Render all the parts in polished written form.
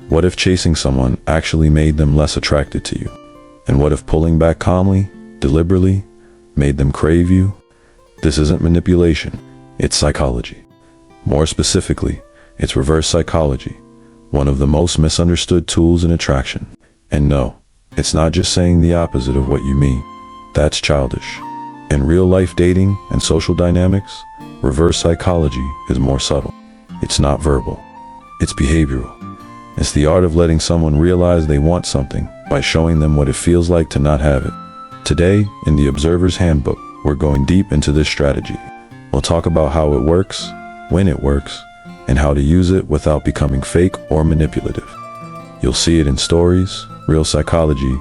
What if chasing someone actually made them less attracted to you? And what if pulling back calmly, deliberately, made them crave you? This isn't manipulation, it's psychology. More specifically, it's reverse psychology, one of the most misunderstood tools in attraction. And no, it's not just saying the opposite of what you mean. That's childish. In real-life dating and social dynamics, reverse psychology is more subtle. It's not verbal. It's behavioral. It's the art of letting someone realize they want something by showing them what it feels like to not have it. Today, in the Observer's Handbook, we're going deep into this strategy. We'll talk about how it works, when it works, and how to use it without becoming fake or manipulative. You'll see it in stories, real psychology,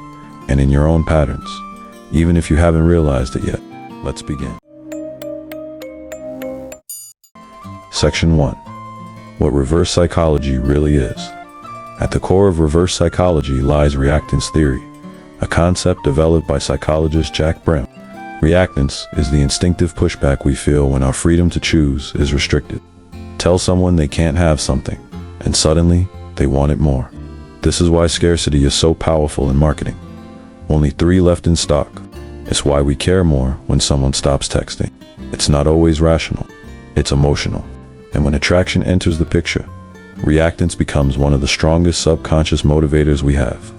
and in your own patterns, even if you haven't realized it yet. Let's begin. Section 1. What reverse psychology really is. At the core of reverse psychology lies reactance theory, a concept developed by psychologist Jack Brem. Reactance is the instinctive pushback we feel when our freedom to choose is restricted. Tell someone they can't have something, and suddenly, they want it more. This is why scarcity is so powerful in marketing. Only 3 left in stock. It's why we care more when someone stops texting. It's not always rational. It's emotional. And when attraction enters the picture, reactance becomes one of the strongest subconscious motivators we have.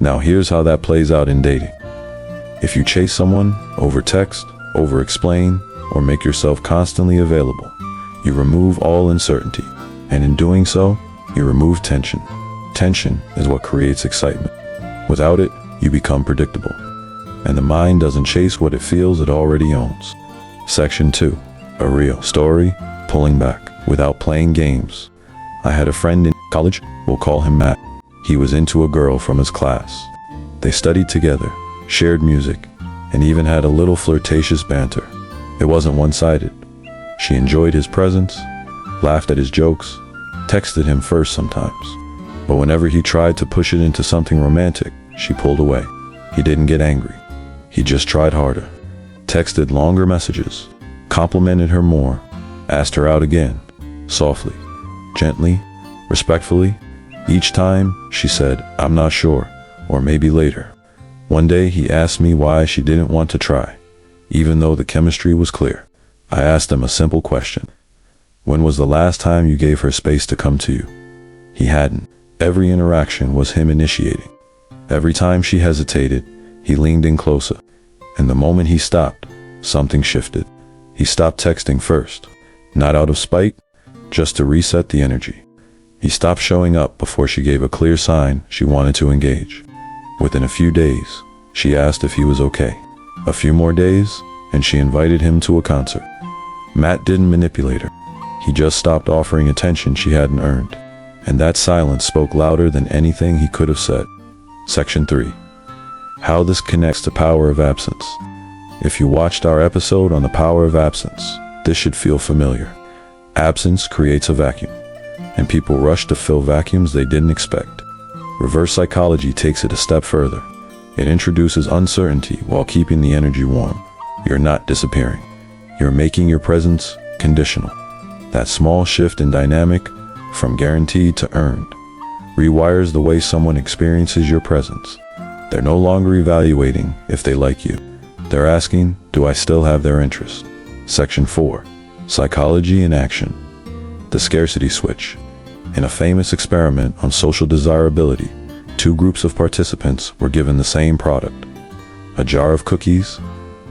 Now here's how that plays out in dating. If you chase someone, over-text, over-explain, or make yourself constantly available, you remove all uncertainty. And in doing so, you remove tension. Tension is what creates excitement. Without it, you become predictable. And the mind doesn't chase what it feels it already owns. Section 2. A real story, pulling back, without playing games. I had a friend in college, we'll call him Matt. He was into a girl from his class. They studied together, shared music, and even had a little flirtatious banter. It wasn't one-sided. She enjoyed his presence, laughed at his jokes, texted him first sometimes. But whenever he tried to push it into something romantic, she pulled away. He didn't get angry. He just tried harder. Texted longer messages, complimented her more, asked her out again, softly, gently, respectfully. Each time, she said, "I'm not sure," or "maybe later." One day, he asked me why she didn't want to try, even though the chemistry was clear. I asked him a simple question. When was the last time you gave her space to come to you? He hadn't. Every interaction was him initiating. Every time she hesitated, he leaned in closer. And the moment he stopped, something shifted. He stopped texting first, not out of spite, just to reset the energy. He stopped showing up before she gave a clear sign she wanted to engage. Within a few days, she asked if he was okay. A few more days, and she invited him to a concert. Matt didn't manipulate her. He just stopped offering attention she hadn't earned. And that silence spoke louder than anything he could have said. Section 3. How this connects to power of absence. If you watched our episode on the power of absence, this should feel familiar. Absence creates a vacuum, and people rush to fill vacuums they didn't expect. Reverse psychology takes it a step further. It introduces uncertainty while keeping the energy warm. You're not disappearing. You're making your presence conditional. That small shift in dynamic, from guaranteed to earned, rewires the way someone experiences your presence. They're no longer evaluating if they like you. They're asking, do I still have their interest? Section 4. Psychology in action. The scarcity switch. In a famous experiment on social desirability, 2 groups of participants were given the same product. A jar of cookies.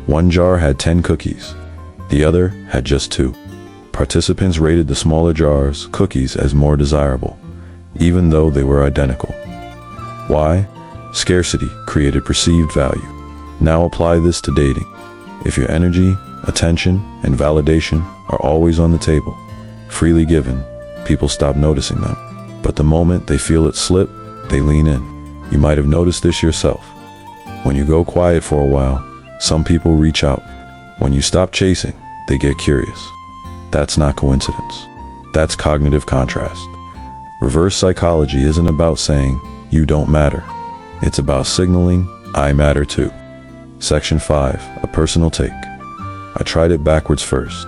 One jar had 10 cookies. The other had just 2. Participants rated the smaller jar's cookies as more desirable, even though they were identical. Why? Scarcity created perceived value. Now apply this to dating. If your energy, attention, and validation are always on the table, freely given, people stop noticing them. But the moment they feel it slip, they lean in. You might have noticed this yourself. When you go quiet for a while, some people reach out. When you stop chasing, they get curious. That's not coincidence. That's cognitive contrast. Reverse psychology isn't about saying, you don't matter. It's about signaling, I matter too. Section 5, a personal take. I tried it backwards first.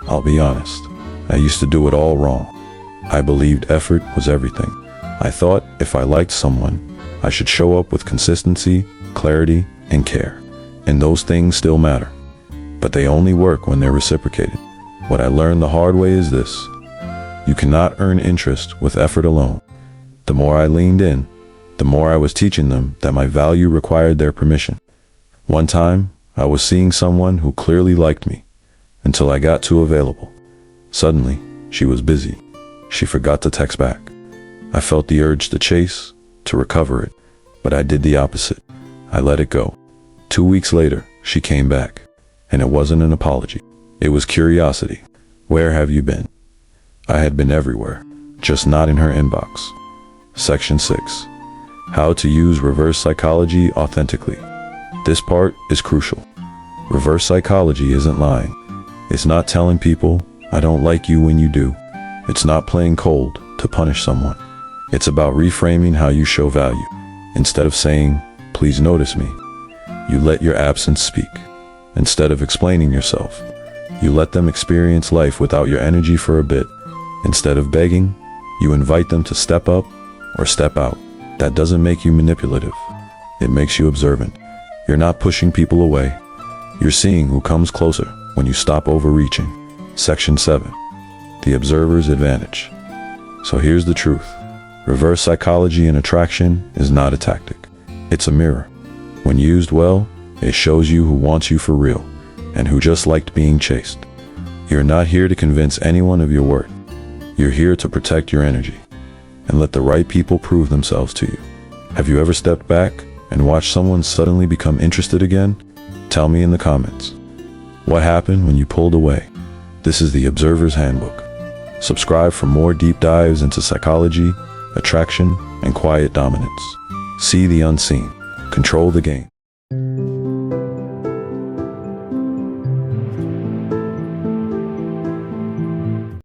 I'll be honest, I used to do it all wrong. I believed effort was everything. I thought if I liked someone, I should show up with consistency, clarity, and care. And those things still matter. But they only work when they're reciprocated. What I learned the hard way is this: you cannot earn interest with effort alone. The more I leaned in, the more I was teaching them that my value required their permission. One time, I was seeing someone who clearly liked me, until I got too available. Suddenly, she was busy. She forgot to text back. I felt the urge to chase, to recover it, but I did the opposite. I let it go. 2 weeks later, she came back, and it wasn't an apology. It was curiosity. Where have you been? I had been everywhere, just not in her inbox. Section 6. How to use reverse psychology authentically. This part is crucial. Reverse psychology isn't lying. It's not telling people, I don't like you when you do. It's not playing cold to punish someone. It's about reframing how you show value. Instead of saying, please notice me, you let your absence speak. Instead of explaining yourself, you let them experience life without your energy for a bit. Instead of begging, you invite them to step up or step out. That doesn't make you manipulative. It makes you observant. You're not pushing people away. You're seeing who comes closer when you stop overreaching. Section 7. The observer's advantage. So here's the truth. Reverse psychology in attraction is not a tactic. It's a mirror. When used well, it shows you who wants you for real and who just liked being chased. You're not here to convince anyone of your worth. You're here to protect your energy and let the right people prove themselves to you. Have you ever stepped back and watched someone suddenly become interested again? Tell me in the comments. What happened when you pulled away? This is the Observer's Handbook. Subscribe for more deep dives into psychology, attraction, and quiet dominance. See the unseen. Control the game.